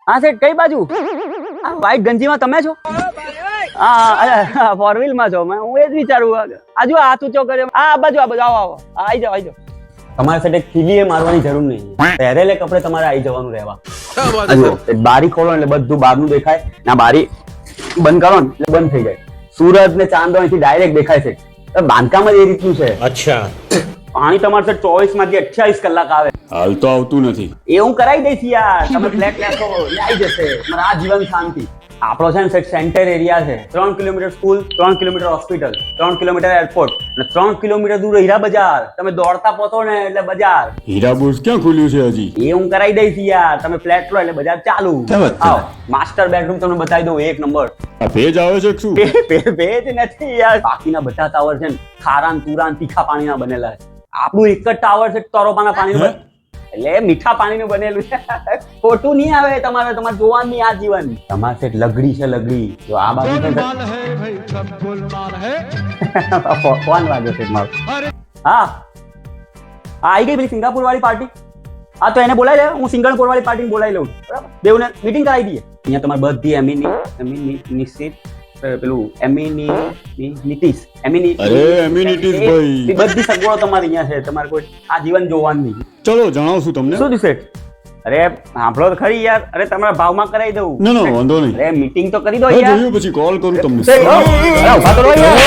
હા સેઠ કઈ બાજુ? આ વ્હાઈટ ગંજીમાં તમે છો? હા ફોર વ્હીલ માં છો? હું એ જ વિચારું. આજુ હાથ ઊંચો કર્યો. આ બાજુ આવો આવો. આવી જાઓ. તમારે સાથે ખીલીએ મારવાની જરૂર નહીં. પહેરેલે કપડે તમારે આવી જવાનું રહેવા. બારી ખોલો એટલે બધું બહારનું દેખાય. ના બારી બંધ કરો ને એટલે બંધ થઈ જાય. સૂરજ ને ચાંદ અહીંથી ડાયરેક્ટ દેખાય છે. બાંધકામ જ એ રીતનું છે. અચ્છા, પાણી તમારે 24 માંથી 28 કલાક આવે. હાલ તો આવતું નથી. એ હું કરાવી દઈશ યાર. તમે ફ્લેટ લેશો આવી જશે. મારા આ જીવન શાંતિ. આપણો છે ને સેન્ટર એરિયા છે. 3 kilometre school, 3 kilometre hospital, 3 kilometre airport અને 3 કિલોમીટર દૂર હીરા બજાર. તમે દોડતા પહોંચો ને એટલે બજાર. હીરા બુર્સ ક્યાં ખુલ્યું છે હજી? એ હું કરાવી દઈશ યાર. તમે ફ્લેટ લો એટલે બજાર ચાલુ. આવો માસ્ટર બેડરૂમ તમને બતાવી દઉં એક નંબર. આ ભેજ આવે છે કે શું? ભેજ નથી યાર. બાકીના બધા ટાવર છે ને ખારાન તુરાન તીખા પાણીના બનેલા છે. આપણું એક જ ટાવર છે તરોપાના પાણીનું, એટલે મીઠા પાણીનું બનેલું છે. ખોટું નહીં આવે. તમારે જોવાનું નહીં આ જીવન. તમારે સેટ લગડી છે લગડી. જો આ બાજુ છે ફોન વાગ્યો છે મારો. હા આવી ગઈ પેલી સિંગાપુર વાળી પાર્ટી. હા તો એને બોલાવી લે. હું સિંગાપુર વાળી પાર્ટીને બોલાવી લઉં. બરાબર, બેઉને મીટિંગ કરાવી દઈએ. અહીંયા તમારે બધી એમિનિટીસ બધી સગવડો તમારે અહીંયા છે. તમારે કોઈ આ જીવન જોવાનું નહીં. ચલો જણાવશું તમને. શું છે? અરે સાંભળો તો ખરી યાર. અરે તમારા ભાવમાં કરાવી દઉં. ના વાંધો નહીં. અરે મીટિંગ તો કરી દો યાર. પછી કોલ કરું તમને. ઉભા તો રહો યાર.